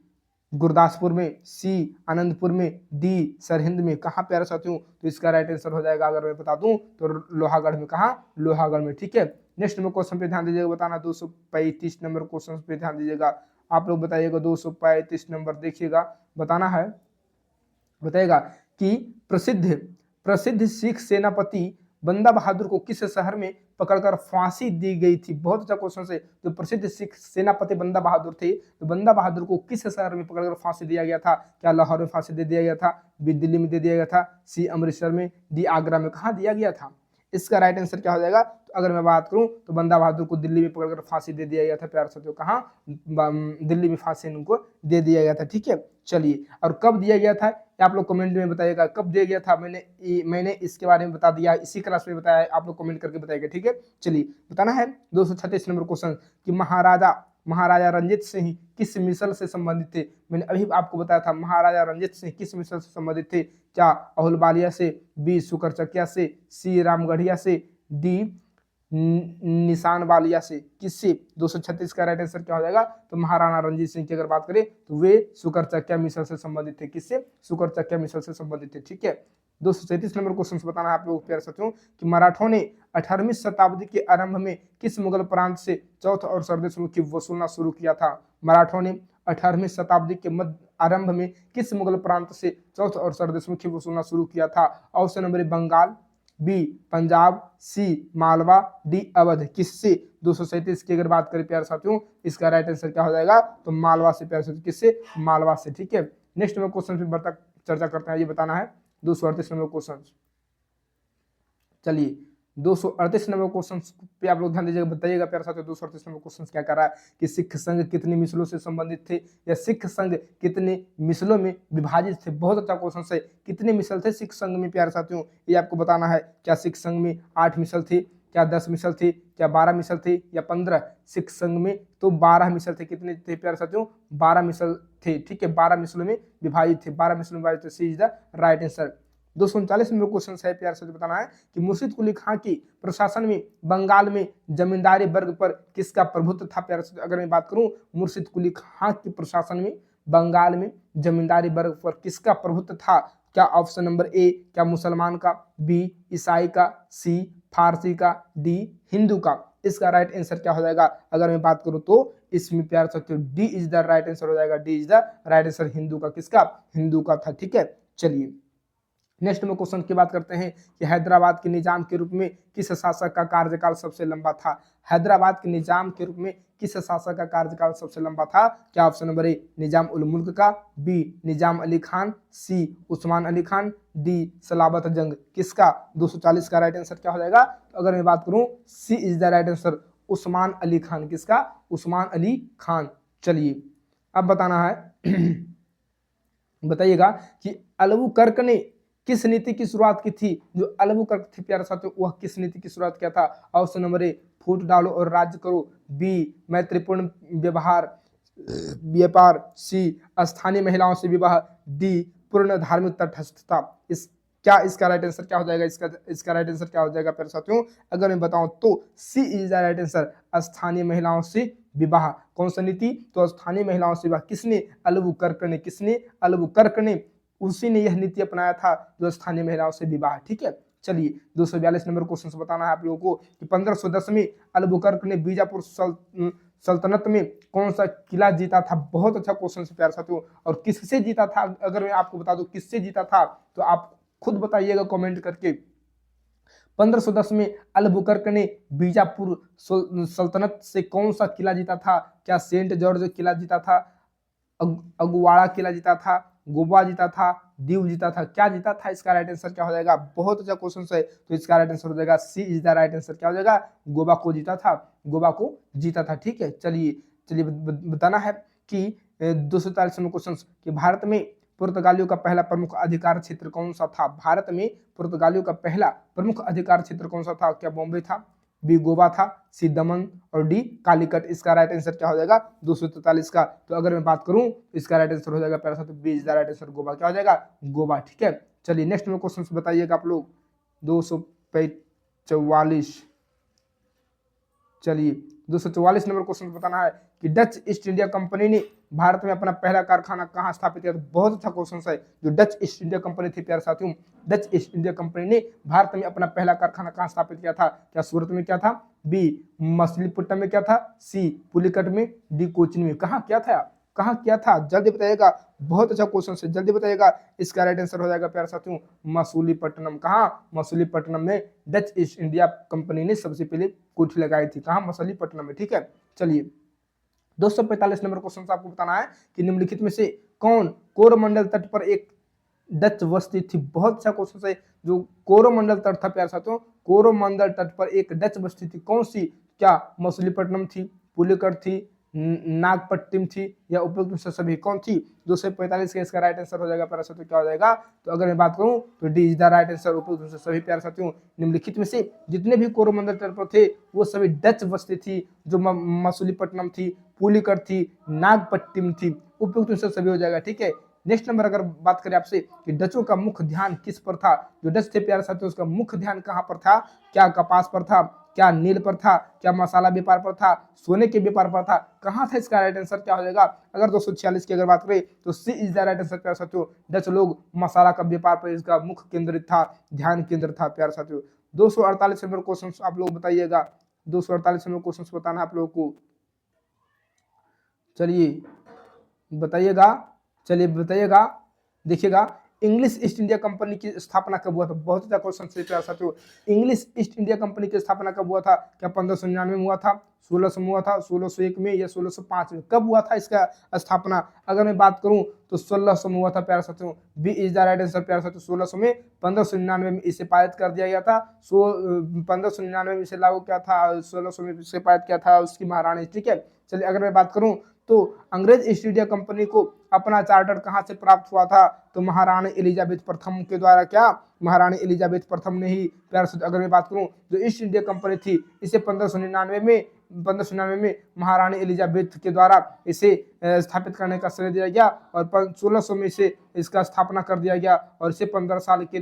गुरदासपुर में, सी आनंदपुर में, डी सरहिंद में। कहाँ प्यारे साथियों? तो इसका राइट आंसर हो जाएगा अगर मैं बता दूं तो लोहागढ़ में। कहाँ? लोहागढ़ में। ठीक है, नेक्स्ट नंबर क्वेश्चन पे ध्यान दीजिएगा, बताना 235 नंबर क्वेश्चन पे ध्यान दीजिएगा। आप लोग बताइएगा 235 नंबर देखिएगा, बताना है। बताएगा कि प्रसिद्ध प्रसिद्ध सिख सेनापति बंदा बहादुर को किस शहर में पकड़कर फांसी दी गई थी? बहुत अच्छा क्वेश्चन है। जो प्रसिद्ध सिख सेनापति बंदा बहादुर थे, तो बंदा बहादुर को किस शहर में पकड़कर फांसी दिया गया था? क्या लाहौर में फांसी दे दिया गया था, बी दिल्ली में दे दिया गया था, सी अमृतसर में, डी आगरा में? कहाँ दिया गया था? इसका राइट आंसर क्या हो जाएगा? तो अगर मैं बात करूं तो बंदा बहादुर को दिल्ली में पकड़कर फांसी दे दिया गया था प्यारे साथियों। कहाँ? दिल्ली में फांसी उनको दे दिया गया था। ठीक है, चलिए, और कब दिया गया था आप लोग कमेंट में बताइएगा, कब दिया गया था। मैंने इसके बारे में बता दिया, इसी क्लास में बताया, आप लोग कमेंट करके बताइएगा। ठीक है, चलिए, बताना है 236 नंबर क्वेश्चन कि महाराजा रंजीत सिंह किस मिसल से संबंधित थे? मैंने अभी आपको बताया था महाराजा रंजीत सिंह किस मिसल से संबंधित थे। क्या अहुलबालिया से, बी सुकरचकिया से, सी रामगढ़िया से, डी निशान वालिया से? किससे? 236 का राइट आंसर क्या हो जाएगा? तो महाराणा रंजीत सिंह की अगर बात करें तो वे सुकरचकिया मिसल से संबंधित थे। किससे? सुकरचकिया मिसल से संबंधित थे। ठीक है, 237 नंबर क्वेश्चन बताना है आप लोग प्यारे साथियों कि मराठों ने 18वीं शताब्दी के आरंभ में किस मुगल प्रांत से चौथ और सरदेश मुखी वसूलना शुरू किया था? मराठों ने 18वीं शताब्दी के मध्य आरंभ में किस मुगल प्रांत से चौथ और सरदेश मुखी वसूलना शुरू किया था? Option number Bengal, B Punjab, C Malwa, D Awadh. किससे? 237 की अगर बात करें प्यारे साथियों, इसका राइट आंसर क्या हो जाएगा? तो मालवा से प्यारे साथियों। किससे? मालवा से। ठीक है, नेक्स्ट नंबर क्वेश्चन पे बढ़ता चर्चा करते हैं, ये बताना है 238 नंबर क्वेश्चन। चलिए, 238 नंबर क्वेश्चन पे आप लोग ध्यान दीजिएगा, बताइएगा प्यारे साथियों 238 नंबर क्वेश्चन क्या कर रहा है कि सिख संघ कितनी मिसलों से संबंधित थे, या सिख संघ कितने मिसलों में विभाजित थे? बहुत अच्छा क्वेश्चन है। कितने मिसल थे सिख संघ में प्यारे साथियों, ये आपको बताना है। क्या सिख संघ में 8 मिसल थे, क्या 10 मिसल थे, क्या 12 मिसल थे, या 15? सिख संघ में तो 12 मिसल थे। कितने थे प्यारे साथियों? 12 मिसल थे। ठीक है, 12 मिसलों में विभाजित थे, 12 मिसलों में विभाजित थे। C is the right answer. 239 number question है प्यारे साथियों, बताना है कि मुर्शिद कुली खां की प्रशासन में बंगाल में जमींदारी वर्ग पर किसका प्रभुत्व था? प्यारे साथियों, अगर मैं बात करूं मुर्शिद कुली खां की प्रशासन में बंगाल में जमींदारी वर्ग पर किसका प्रभुत्व था? क्या ऑप्शन नंबर ए क्या मुसलमान का, बी ईसाई का, सी फारसी का, डी हिंदू का? इसका राइट आंसर क्या हो जाएगा? अगर मैं बात करूं तो इसमें प्यारे साथियों D is the right answer हो जाएगा। D is the right answer. Hindu का। किसका? हिंदू का था। ठीक है, चलिए, नेक्स्ट में क्वेश्चन की बात करते हैं कि हैदराबाद के निजाम के रूप में किस शासक का कार्यकाल सबसे लंबा था? हैदराबाद के निजाम के रूप में किस शासक का कार्यकाल सबसे लंबा था? क्या ऑप्शन नंबर ए निजाम उल मुल्क का, बी निजाम अली खान, सी उस्मान अली खान, डी सलाबत जंग? किसका? 240 का राइट आंसर क्या हो जाएगा? तो अगर मैं बात करूं C is the right answer, Usman Ali Khan. किसका? उस्मान अली खान। चलिए, अब बताना है बताइएगा कि अलबुकर्क ने किस नीति की शुरुआत की थी? जो अलबुकर्क थी प्यारे साथियों, वह किस नीति की शुरुआत किया था? ऑप्शन नंबर ए फूट डालो और राज्य करो, बी मैत्रीपूर्ण व्यापार, सी स्थानीय महिलाओं से विवाह, डी पूर्ण धार्मिक तटस्थता। इसका राइट आंसर क्या हो जाएगा? इसका राइट आंसर क्या हो जाएगा प्यारे साथियों? अगर मैं बताऊं तो C is the right answer, स्थानीय महिलाओं से विवाह। कौन सा नीति? तो स्थानीय महिलाओं से विवाह। किसने? अलबुकर्क ने। किसने? अलबुकर्क ने। उसी ने यह नीति अपनाया था, जो स्थानीय महिलाओं से विवाह। ठीक है, चलिए, 242 नंबर क्वेश्चन बताना है आप लोगों को कि 1510 में अलबुकर्क ने बीजापुर सल्तनत में कौन सा किला जीता था? बहुत अच्छा क्वेश्चन है प्यारे साथियों। और किससे जीता था? अगर मैं आपको बता दूं किससे जीता था तो आप खुद बताइएगा कमेंट करके। 1510 में अलबुकर्क ने बीजापुर सल्तनत से कौन सा किला जीता था? क्या सेंट जॉर्ज किला जीता था, अगुवाड़ा किला जीता था, गोवा जीता था, दीव जीता था। क्या जीता था? इसका राइट आंसर क्या हो जाएगा? बहुत अच्छा क्वेश्चन है, तो इसका राइट आंसर हो जाएगा C is the right answer. क्या हो जाएगा? गोवा को जीता था, गोवा को जीता था। ठीक है, चलिए चलिए बताना है कि 243 नंबर क्वेश्चन कि भारत में पुर्तगालियों का पहला प्रमुख अधिकार क्षेत्र कौन सा था? भारत में पुर्तगालियों का पहला प्रमुख अधिकार क्षेत्र कौन सा था? क्या बॉम्बे था, बी गोवा था, सी दमन और डी कालीकट? इसका राइट आंसर क्या हो जाएगा? 243 का। तो अगर मैं बात करूं तो इसका राइट आंसर हो जाएगा प्यारा सा, तो B is the right answer, Goa. क्या हो जाएगा? गोवा। ठीक है, चलिए नेक्स्ट में क्वेश्चन बताइएगा आप लोग। 244, चलिए 244 नंबर क्वेश्चन बताना है कि डच ईस्ट इंडिया कंपनी ने भारत में अपना पहला कारखाना कहां स्थापित किया? तो बहुत अच्छा क्वेश्चन है, जो डच ईस्ट इंडिया कंपनी थी प्यारे साथियों, डच ईस्ट इंडिया कंपनी ने भारत में अपना पहला कारखाना कहां स्थापित किया था? क्या सूरत में किया था, बी मछलीपट्टनम में किया था, सी पुलिकट में, डी कोचीन में? कहां किया था? कहां किया था? जल्दी बताइएगा, बहुत अच्छा क्वेश्चन है, जल्दी बताइएगा। इसका राइट आंसर हो जाएगा प्यारे साथियों मसूलीपट्टनम। कहां? मसूलीपट्टनम में डच ईस्ट इंडिया कंपनी ने सबसे पहले कोठी लगाई थी। कहां? मसूलीपट्टनम में। ठीक है, चलिए 245 नंबर क्वेश्चन आपको बताना है कि निम्नलिखित में से कौन कोरोमंडल तट पर एक डच बस्ती थी? बहुत अच्छा क्वेश्चन है, जो कोरोमंडल तट था प्यारे साथियों, कोरोमंडल तट पर एक डच बस्ती थी, कौन सी? क्या मसूलीपट्टनम थी, पुलिकट थी, नागपट्टिनम थी, या उपयुक्त से सभी? कौन थी? 245 का इसका राइट आंसर हो जाएगा प्यारे साथियों। क्या हो जाएगा? तो अगर मैं बात करूं तो D is the right answer, उपयुक्त से सभी। प्यारे साथियों निम्नलिखित में से जितने भी कोरोमंडल तट पर थे वो सभी डच बस्ती थी, जो मसूलीपट्टनम थी, पुलिकट थी, नागपट्टिनम थी, उपयुक्त से सभी हो जाएगा। ठीक है, नेक्स्ट नंबर अगर बात करें आपसे कि डचों का मुख्य ध्यान किस पर था? जो डच थे प्यारे साथियों, उसका मुख्य ध्यान कहां पर था? क्या कपास पर था, क्या नील पर था, क्या मसाला व्यापार पर था, सोने के व्यापार पर था? कहां था? इसका राइट आंसर क्या हो जाएगा? अगर 246 की अगर बात करें तो C is the right answer प्यारे साथियों। डच लोग मसाला का व्यापार पर इसका मुख्य केंद्रित था, ध्यान केंद्र था प्यारे साथियों। 248 नंबर क्वेश्चन आप लोग बताइएगा, 248 नंबर क्वेश्चन बताना है आप लोगों को। चलिए बताइएगा, चलिए बताइएगा, देखिएगा इंग्लिश ईस्ट इंडिया कंपनी की स्थापना कब हुआ था? बहुत अच्छा क्वेश्चन है प्यारे साथियों। इंग्लिश ईस्ट इंडिया कंपनी की स्थापना कब हुआ था? क्या 1599 में हुआ था, 1600 में हुआ था, 1601 में, या 1605 में? कब हुआ था इसका स्थापना? अगर मैं बात करूं तो 1600 में हुआ था प्यारे साथियों। B is the right answer प्यारे साथियों, 1600 में। 1599 में इसे पारित कर दिया गया था, 1599 में इसे लागू किया था, 1600 में इसे पारित किया था उसकी महारानी। ठीक है, चलिए अगर मैं बात करूं तो अंग्रेज ईस्ट इंडिया कंपनी को अपना चार्टर कहां से प्राप्त हुआ था? तो महारानी एलिजाबेथ प्रथम के द्वारा। क्या? महारानी एलिजाबेथ प्रथम ने ही प्यारे। अगर मैं बात करूं जो ईस्ट इंडिया कंपनी थी इसे 1599 में महारानी एलिजाबेथ के द्वारा इसे स्थापित करने का श्रेय दिया गया, और 1600 में इसे इसका स्थापना कर दिया गया, और इसे 15 साल के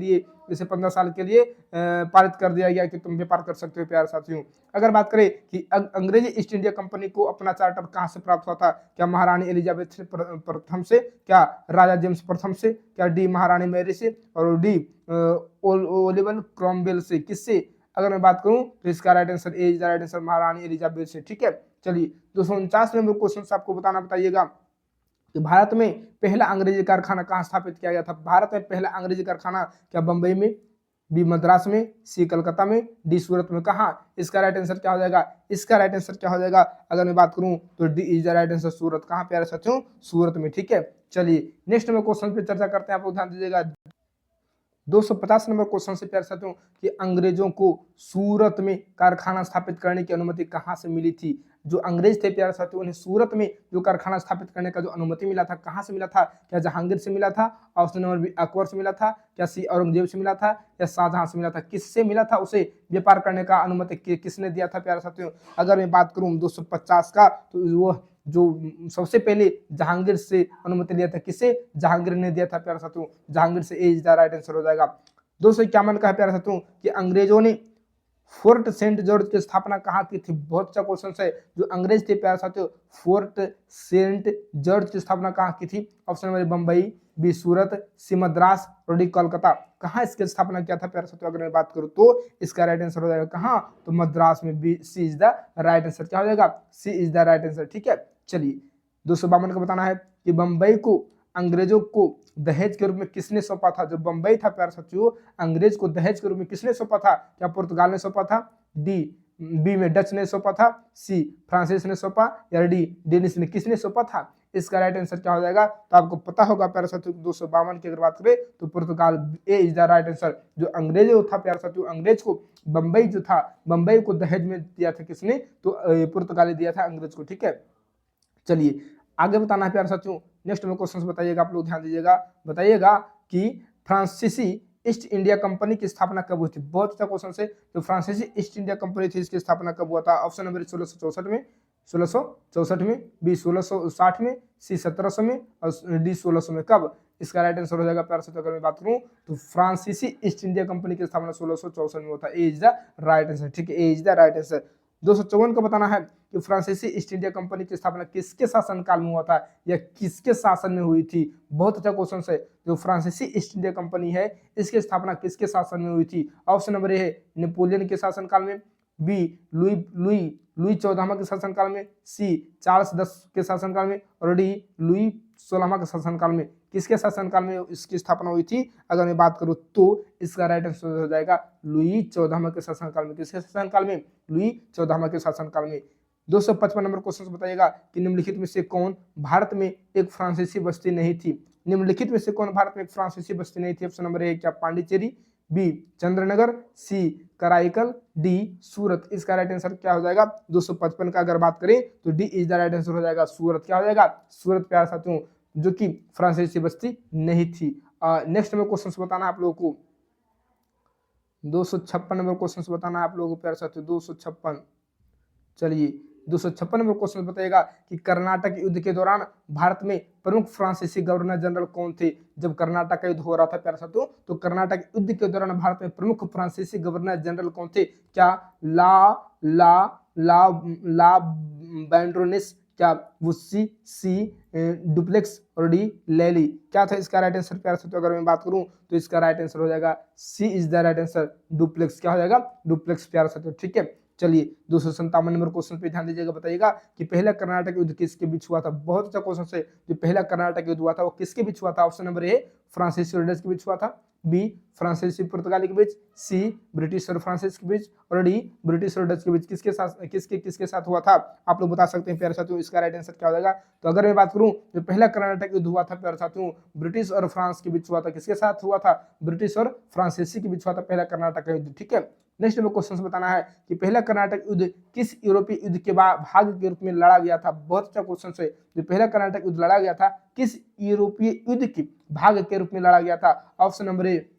लिए पारित कर दिया गया कि तुम व्यापार कर सकते हो प्यारे साथियों। अगर बात करें कि अंग्रेजी ईस्ट इंडिया कंपनी को अपना चार्टर कहां से प्राप्त हुआ था? क्या महारानी एलिजाबेथ प्रथम से, क्या राजा जेम्स प्रथम से, क्या डी महारानी मैरी से, और डी ओलिवर क्रॉमवेल से? किससे? अगर मैं बात करूं तो इसका right answer A is the right answer, महारानी एलिजाबेथ से। ठीक है, चलिए 249 नंबर क्वेश्चन आपको बताइएगा कि भारत में पहला अंग्रेजी कारखाना कहां स्थापित किया गया था? भारत में पहला अंग्रेजी कारखाना क्या बंबई में, बी मद्रास में, सी कलकत्ता में, डी सूरत में? कहां? इसका राइट आंसर क्या हो जाएगा? इसका राइट आंसर क्या हो जाएगा? अगर मैं बात करूं तो D is the right answer, Surat. कहां प्यारे साथियों? सूरत में। ठीक है, चलिए नेक्स्ट में क्वेश्चन पे चर्चा करते हैं, आप लोग ध्यान दीजिएगा। 250 नंबर क्वेश्चन से प्यारे साथियों कि अंग्रेजों को सूरत में कारखाना स्थापित करने की अनुमति कहां से मिली थी? जो अंग्रेज थे प्यारे साथियों, उन्हें सूरत में जो कारखाना स्थापित करने का जो अनुमति मिला था, कहां से मिला था? क्या जहांगीर से मिला था, ऑप्शन नंबर बी अकबर से मिला था, क्या सी औरंगजेब से मिला था, या शाहजहां से मिला था? किससे मिला था उसे व्यापार करने का अनुमति किसने दिया था प्यारे साथियों? अगर मैं बात करूं 250 का तो वो जो सबसे पहले जहांगीर से अनुमति लिया था। किसे? जहांगीर ने दिया था प्यारे साथियों, जहांगीर से। ए इज द राइट आंसर हो जाएगा। 251 का है प्यारे साथियों कि अंग्रेजों ने फोर्ट सेंट जॉर्ज की स्थापना कहाँ की थी? बहुत अच्छा क्वेश्चन है। जो अंग्रेज थे प्यारे साथियों, फोर्ट सेंट जॉर्ज की स्थापना कहाँ की थी? ऑप्शन नंबर बंबई, बी सूरत, सी मद्रास और डी कोलकाता? कहाँ इसकी स्थापना किया था प्यारे साथियों? अगर मैं बात करूं तो इसका राइट आंसर हो जाएगा कहाँ? तो मद्रास में। B C is the right answer. क्या हो जाएगा? C is the right answer. ठीक है, चलिए 252 का बताना है कि बंबई को अंग्रेजों को दहेज के रूप में किसने सौंपा था? जो बंबई था प्यारे साथियों, अंग्रेज को दहेज के रूप में किसने सौंपा था? क्या पुर्तगाल ने सौंपा था, डी बी में डच ने सौंपा था, सी फ्रांसीस ने सौंपा, या डी डेनिस ने? किसने सौंपा था? इसका राइट आंसर क्या हो जाएगा, तो आपको पता होगा प्यारे साथियों 252 की अगर बात करें तो पुर्तगाल, ए इज द राइट आंसर। जो अंग्रेज जो था प्यारे साथियों, अंग्रेज को बंबई जो था, बंबई को दहेज में दिया था किसने, तो पुर्तगाली दिया था अंग्रेज को, ठीक है। चलिए आगे बताना है प्यारे साथियों, नेक्स्ट में क्वेश्चन बताइएगा, आप लोग ध्यान दीजिएगा, बताइएगा कि फ्रांसीसी ईस्ट इंडिया कंपनी की स्थापना कब हुई थी। बहुत अच्छा क्वेश्चन है। जो फ्रांसीसी ईस्ट इंडिया कंपनी थी इसकी स्थापना कब हुआ था। ऑप्शन नंबर 1664 में, 1664 में, बी 1660 में, सी 1700 में और डी 1600 में। कब, इसका राइट आंसर हो जाएगा प्यारे साथियों अगर मैं बात करूं तो फ्रांसीसी ईस्ट इंडिया कंपनी की स्थापना 1664 में होता है। ए इज द राइट आंसर, ठीक है, ए इज द राइट आंसर। 254 को बताना है कि फ्रांसीसी ईस्ट इंडिया कंपनी की स्थापना किसके शासनकाल में हुआ था या किसके शासन में हुई थी। बहुत अच्छा क्वेश्चन है। जो फ्रांसीसी ईस्ट इंडिया कंपनी है इसकी स्थापना किसके शासन में हुई थी। ऑप्शन नंबर ए है नेपोलियन के शासनकाल में, बी लुई 14वां के शासनकाल में, सी चार्ल्स 10 के शासनकाल में और डी लुई 16वां के शासनकाल में। किसके शासनकाल में इसकी स्थापना हुई थी अगर मैं बात करूं तो इसका राइट आंसर हो जाएगा लुई 14वां के शासनकाल में। किसके शासनकाल में, लुई 14वां के शासनकाल में। 255 नंबर क्वेश्चन बताइएगा कि निम्नलिखित में से कौन भारत में एक फ्रांसीसी बस्ती नहीं थी। निम्नलिखित में से कौन भारत में एक फ्रांसीसी बस्ती नहीं थी। ऑप्शन नंबर ए क्या पांडिचेरी, बी चंद्रनगर, सी कराईकल, डी सूरत। इसका राइट आंसर क्या हो जाएगा। 255 का अगर बात करें तो D is the right answer हो जाएगा सूरत। क्या हो जाएगा, सूरत प्यारे साथियों, जो कि फ्रांसीसी बस्ती नहीं थी। नेक्स्ट में क्वेश्चन बताना है आप लोगों को, 256 नंबर क्वेश्चन बताना है आप लोगों को प्यारे साथियों, 256। चलिए 256 नंबर क्वेश्चन बताइएगा कि कर्नाटक युद्ध के दौरान भारत में प्रमुख फ्रांसीसी गवर्नर जनरल कौन थे। जब कर्नाटक का युद्ध हो रहा था प्यारे साथियों तो कर्नाटक युद्ध के दौरान भारत में प्रमुख फ्रांसीसी गवर्नर जनरल कौन थे। क्या ला बैंड्रोनिस, क्या वुस्सी, सी डुप्लेक्स और डी लेली। क्या था इसका राइट आंसर प्यारे साथियों अगर मैं बात करूं तो इसका राइट आंसर हो जाएगा C is the right answer, Dupleix. क्या हो जाएगा, डुप्लेक्स प्यारे साथियों, ठीक है। चलिए 257 नंबर क्वेश्चन पे ध्यान दीजिएगा, बताइएगा कि पहला कर्नाटक युद्ध किसके बीच हुआ था। बहुत अच्छा क्वेश्चन है। जो पहला कर्नाटक युद्ध हुआ था वो किसके बीच हुआ था। ऑप्शन नंबर ए फ्रांसीसी और डच के बीच हुआ था, बी फ्रांसीसी पुर्तगाली के बीच, सी ब्रिटिश और फ्रांसिस के बीच और डी ब्रिटिश और डच के बीच। किसके साथ हुआ था आप लोग बता सकते हैं प्यारे साथियों। इसका राइट आंसर क्या हो जाएगा। तो अगर मैं बात करूं जो पहला कर्नाटक युद्ध हुआ था प्यारे साथियों ब्रिटिश और फ्रांस के बीच हुआ था। किसके साथ हुआ था, ब्रिटिश और फ्रांसीसी के बीच हुआ था पहला कर्नाटक युद्ध, ठीक है। नेक्स्ट में क्वेश्चन बताना है कि पहला कर्नाटक युद्ध किस यूरोपीय युद्ध के भाग के रूप में लड़ा गया था। बहुत अच्छा क्वेश्चन है। जो पहला कर्नाटक युद्ध लड़ा गया था किस यूरोपीय युद्ध के भाग के रूप में लड़ा गया था। ऑप्शन नंबर ए,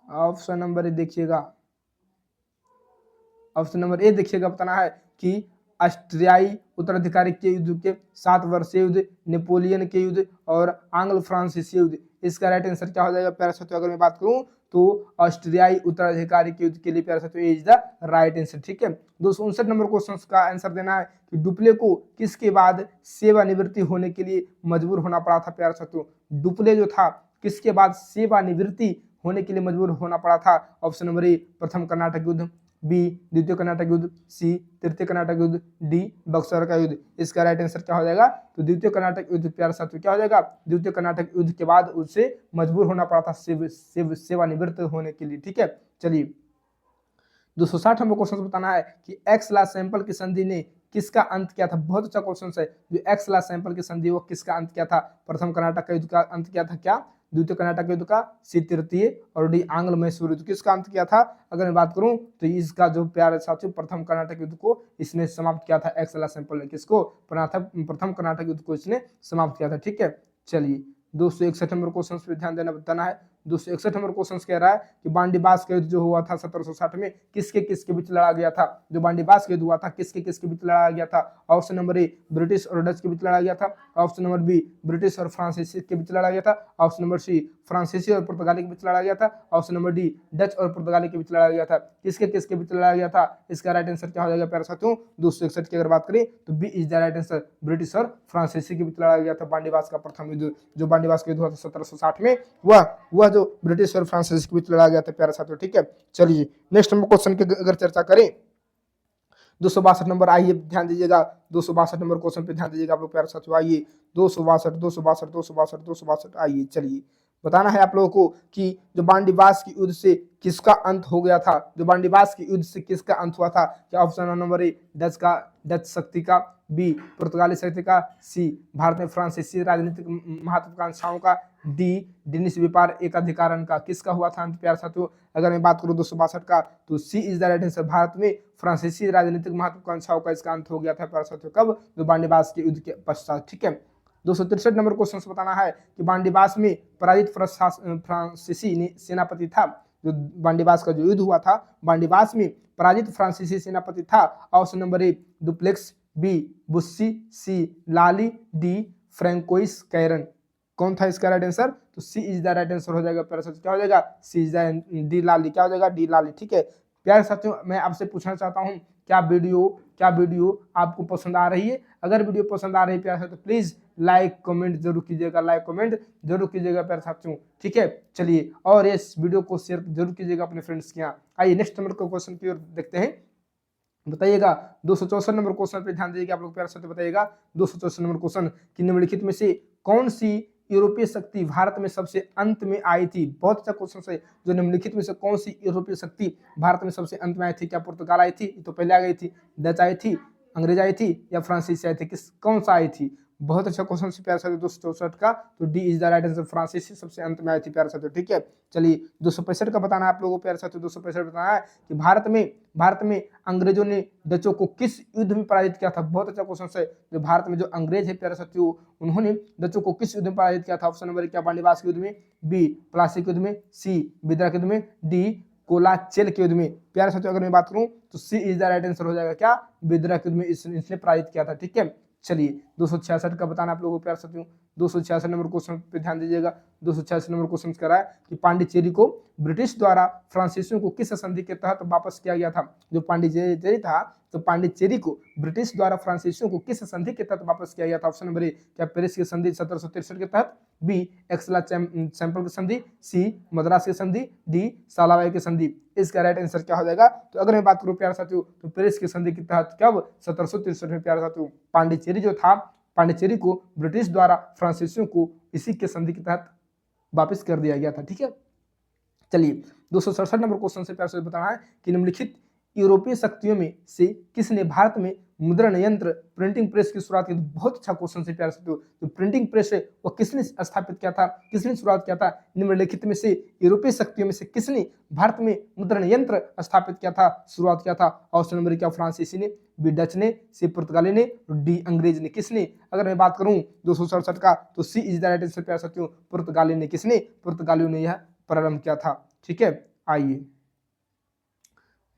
ऑप्शन नंबर ए देखिएगा, ऑप्शन नंबर ए देखिएगा, बताना है कि ऑस्ट्रियाई उत्तराधिकारी के युद्ध के 7 वर्षीय युद्ध, नेपोलियन के युद्ध और आंग्ल फ्रांसीसी युद्ध। इसका राइट आंसर क्या हो जाएगा प्यारे साथियों अगर मैं बात करूं तो ऑस्ट्रियाई उत्तराधिकारी के युद्ध के लिए प्यारे साथियों इज द राइट आंसर, ठीक है। 259 नंबर क्वेश्चन का आंसर देना है कि डुप्ले को किसके बाद सेवानिवृत्ति होने के लिए मजबूर होना पड़ा था। प्यारे साथियों डुप्ले जो था किसके बाद सेवानिवृत्ति होने के लिए मजबूर होना पड़ा था। ऑप्शन नंबर ए प्रथम कर्नाटक युद्ध, बी द्वितीय कर्नाटक युद्ध, सी तृतीय कर्नाटक युद्ध, डी बक्सर का युद्ध। इसका राइट आंसर क्या हो जाएगा। तो द्वितीय कर्नाटक युद्ध प्यारे साथियों क्या हो जाएगा, द्वितीय कर्नाटक युद्ध के बाद उसे मजबूर होना पड़ा था सेवानिवृत्त होने के लिए, ठीक है। चलिए 260 नंबर क्वेश्चन बताना है कि एक्स ला सैंपल की संधि ने किसका अंत किया था। बहुत अच्छा क्वेश्चन है। जो एक्स ला सैंपल की संधि वो किसका अंत किया था। प्रथम कर्नाटक युद्ध का अंत किया था क्या, द्वितीय कर्नाटक युद्ध का, सी तृतीय और डी आंग्ल मैसूर युद्ध। किसका अंत किया था अगर मैं बात करूं तो इसका जो प्यारे साथियों प्रथम कर्नाटक युद्ध को इसने समाप्त किया था। एक्स ला सैंपल ने किसको, प्रथम कर्नाटक युद्ध को इसने समाप्त किया था, ठीक है। चलिए 261 नंबर क्वेश्चन पे ध्यान देना बताना है। 261 नंबर क्वेश्चन कह रहा है कि बांडीबास का युद्ध जो हुआ था 1760 में किसके बीच लड़ा गया था। जो बांडीबास का युद्ध हुआ था किसके बीच लड़ा गया था। ऑप्शन नंबर ए ब्रिटिश और डच के बीच लड़ा गया था, ऑप्शन नंबर बी ब्रिटिश और फ्रांसीसी के बीच लड़ा गया था, ऑप्शन नंबर सी फ्रांसीसी और पुर्तगाली के बीच लड़ा गया था, ऑप्शन नंबर डी डच और पुर्तगाली के बीच लड़ा गया था। किसके बीच लड़ा गया था। इसका राइट आंसर क्या हो जाएगा प्यारे साथियों। 261 की अगर बात करें तो B is the right answer, British और फ्रांसीसी के बीच लड़ा गया था बांडीबास का प्रथम युद्ध। जो बांडीबास का युद्ध हुआ था 1760 में वह जो ब्रिटिश और फ्रांसीसी के बीच लड़ा गया था प्यारे साथियों, ठीक है। चलिए नेक्स्ट नंबर क्वेश्चन की अगर चर्चा करें 262 नंबर, आइए ध्यान दीजिएगा 262 नंबर क्वेश्चन पे ध्यान दीजिएगा आप लोग प्यारे साथियों। आइए 262 आइए चलिए बताना है आप लोगों को कि जो बांडीबास की युद्ध से किसका अंत हो गया था, जो बांडीबास की युद्ध से किसका अंत हुआ था। क्या ऑप्शन नंबर ए डच शक्ति का, बी पुर्तगाली शक्ति का, सी भारत में फ्रांसीसी राजनीतिक महत्वाकांक्षाओं का, डी डेनिश व्यापार एकाधिकारण का। किसका हुआ था अंत प्यारे साथियों। अगर मैं बात करूं 262 का, तो C is the right answer. Bharat में फ्रांसीसी राजनीतिक महत्वाकांक्षाओं का इसका अंत हो गया था प्यारे साथियों। कब, जो बांडीबास के युद्ध के पश्चात। ठीक है, 263 नंबर क्वेश्चन से बताना है कि बांडीबास में पराजित फ्रांसीसी सेनापति था। जो बांडीबास का जो युद्ध हुआ था, बांडीबास में पराजित फ्रांसीसी सेनापति था। Option number A Dupleix, B Bussy, C Lally, D Francois Caron. कौन था इसका राइट आंसर। तो C is the right answer हो जाएगा प्यारे साथियों। क्या हो जाएगा, सी इज डी लाली। क्या हो जाएगा, डी लाली। ठीक है प्यारे साथियों, मैं आपसे पूछना चाहता हूं क्या वीडियो आपको पसंद आ रही है। अगर वीडियो पसंद आ रही है प्यारे साथियों, प्लीज लाइक कमेंट जरूर कीजिएगा, लाइक कमेंट जरूर कीजिएगा प्यारे साथियों। ठीक है, चलिए, और इस वीडियो को शेयर जरूर कीजिएगा अपने फ्रेंड्स के यहाँ। आइए नेक्स्ट नंबर को क्वेश्चन की ओर देखते हैं। बताइएगा 264 नंबर क्वेश्चन पे ध्यान दीजिएगा आप लोग प्यारे साथियों। बताइएगा 264 नंबर क्वेश्चन कि निम्नलिखित में से कौन सी यूरोपीय शक्ति भारत में सबसे अंत में आई थी। बहुत अच्छा क्वेश्चन है। जो निम्नलिखित में से कौन सी यूरोपीय शक्ति भारत में सबसे अंत में आई थी। क्या पुर्तगाल आई थी, तो पहले आ गई थी, डच आई थी, अंग्रेज आई थी, या फ्रांसीसी आई थी। कौन सा आई थी। बहुत अच्छा क्वेश्चन से प्यारे साथियों 264 का। तो D is the right answer, फ्रांसीसी सबसे अंत में आई थी प्यारे साथियों। ठीक है, चलिए 265 का बताना है आप लोगों को प्यारे साथियों। 265 बताना है कि भारत में अंग्रेजों ने डचों को किस युद्ध में पराजित किया था। बहुत अच्छा क्वेश्चन है। जो भारत में जो अंग्रेज है प्यारे साथियों, उन्होंने डचों को किस युद्ध में पराजित किया था। ऑप्शन नंबर क्या बांडीबास के युद्ध में, बी प्लासी के युद्ध में, सी बिदर के युद्ध में, डी कोलाचेल के युद्ध में। प्यारे साथियों अगर मैं बात करूं तो C is the right answer हो जाएगा। क्या, बिदर के युद्ध में इसने पराजित किया था। ठीक है, चलिए 266 का बताना आप लोगों को प्यारे साथियों। 266 नंबर क्वेश्चन पे ध्यान दीजिएगा। 266 नंबर क्वेश्चन कह रहा है कि पांडिचेरी को ब्रिटिश द्वारा फ्रांसीसियों को किस संधि के तहत वापस किया गया था। जो पांडिचेरी था, तो पांडिचेरी को ब्रिटिश द्वारा फ्रांसीसियों को किस संधि के तहत वापस किया गया था। ऑप्शन नंबर ए क्या पेरिस की संधि 1763 के तहत, बी एक्सला सैंपल की संधि, सी मद्रास की संधि, डी सालावाई की संधि। इसका राइट आंसर क्या हो जाएगा। तो अगर मैं बात करूं प्यारे साथियों, तो पेरिस की संधि के तहत कब 1763 में प्यारे साथियों पांडिचेरी जो था, पांडिचेरी को ब्रिटिश द्वारा फ्रांसीसियों को इसी के संधि के तहत वापस कर दिया गया था। ठीक है, चलिए 267 नंबर क्वेश्चन से प्यारे साथियों बताना है कि निम्नलिखित यूरोपीय शक्तियों में से किसने भारत में मुद्रण यंत्र प्रिंटिंग प्रेस की शुरुआत की। बहुत अच्छा क्वेश्चन है प्यारे साथियों। जो प्रिंटिंग प्रेस है वो किसने स्थापित किया था, किसने शुरुआत किया था। निम्नलिखित में से यूरोपीय शक्तियों में से किसने भारत में मुद्रण यंत्र स्थापित किया था, शुरुआत किया था। ऑप्शन नंबर क्या फ्रांसीसी ने, बी डच ने, सी पुर्तगाली ने, डी अंग्रेज ने। किसने, अगर मैं बात करूं 267 का, तो C is the right answer प्यारे साथियों, पुर्तगाली ने। किसने, पुर्तगालियों ने यह प्रारंभ किया था। ठीक है, आइए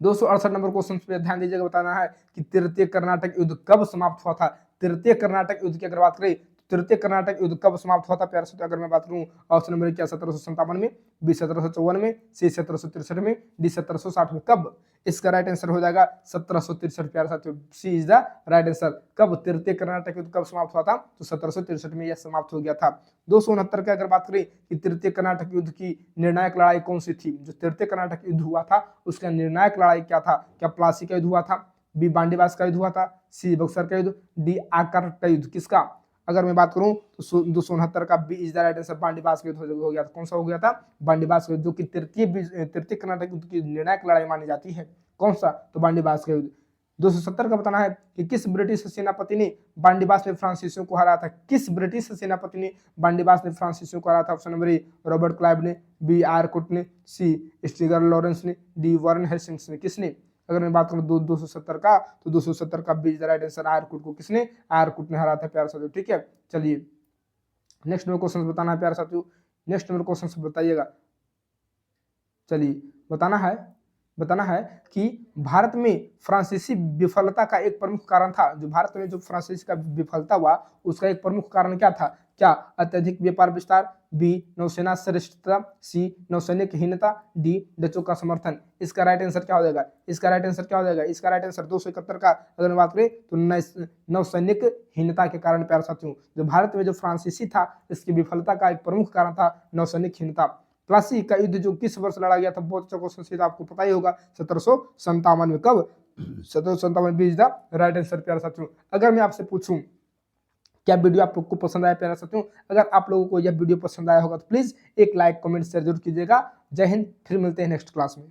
268 नंबर क्वेश्चन पे ध्यान दीजिएगा। बताना है कि तृतीय कर्नाटक युद्ध कब समाप्त हुआ था। तृतीय कर्नाटक युद्ध की अगर बात करें, तृतीय कर्नाटक युद्ध कब समाप्त हुआ था प्यारे साथियों। अगर मैं बात करूं ऑप्शन नंबर क्या 1757 में, बी 1754 में, सी 1763 में, डी 1760 में। कब, इसका राइट आंसर हो जाएगा 1763 प्यारे साथियों। सी इज द राइट आंसर। कब तृतीय कर्नाटक युद्ध कब समाप्त हुआ था, तो 1763 में यह समाप्त हो गया था। 269 की अगर बात करें कि तृतीय कर्नाटक युद्ध की निर्णायक लड़ाई कौन सी थी। जो तृतीय कर्नाटक युद्ध हुआ था उसका निर्णायक लड़ाई क्या था। क्या प्लासी का युद्ध हुआ था, बी बांडीबास का युद्ध हुआ था, सी बक्सर का युद्ध, डी आकर का युद्ध। किसका, अगर मैं बात करूं तो 269 का B is the right answer, Wandiwash का युद्ध हो गया था। कौन सा हो गया था, बांडीबास का युद्ध, जो कि तृतीय कर्नाटक युद्ध की निर्णायक लड़ाई मानी जाती है। कौन सा, तो बांडीबास का युद्ध। 270 का बताना है कि किस ब्रिटिश सेनापति ने बांडीबास में फ्रांसीसियों को हराया था। किस ब्रिटिश सेनापति ने बांडीबास में फ्रांसीसियों को हराया था। ऑप्शन नंबर ए रॉबर्ट क्लाइव ने, बी आर कुट ने, सी स्टीगर लॉरेंस ने, डी वारन हेस्टिंग्स ने। किसने, अगर मैं बात करूं 270 का, तो 270 का B is the right answer, Arcot को। किसने, आर कुट ने हराया था प्यारे साथियों। ठीक है, चलिए नेक्स्ट नंबर क्वेश्चन बताना है प्यारे साथियों। नेक्स्ट नंबर क्वेश्चन बताइएगा। चलिए बताना है कि भारत में फ्रांसीसी विफलता का एक प्रमुख कारण था। जो भारत में जो फ्रांसीसी का विफलता हुआ उसका एक प्रमुख कारण क्या था। क्या अत्यधिक व्यापार विस्तार, बी नौसेना श्रेष्ठता, सी नौसैनिक हीनता, डी डचों का समर्थन। इसका राइट आंसर क्या हो जाएगा, इसका राइट आंसर क्या हो जाएगा। इसका राइट आंसर 271 का अगर बात करें तो नौसैनिक हीनता के कारण प्यारे साथियों। जो भारत में जो फ्रांसीसी था इसकी विफलता का एक प्रमुख कारण था नौसैनिक हीनता। प्लासी का युद्ध जो किस वर्ष लड़ा गया था, बहुत अच्छा क्वेश्चन सीधा आपको पता ही होगा, 1757 में। कब, 1757 B is the right answer प्यारे साथियों। अगर मैं आपसे पूछूं क्या वीडियो आप लोग को पसंद आया प्यारे साथियों? अगर आप लोगों को यह वीडियो पसंद आया होगा तो प्लीज़ एक लाइक, कमेंट, शेयर जरूर कीजिएगा। जय हिंद, फिर मिलते हैं नेक्स्ट क्लास में।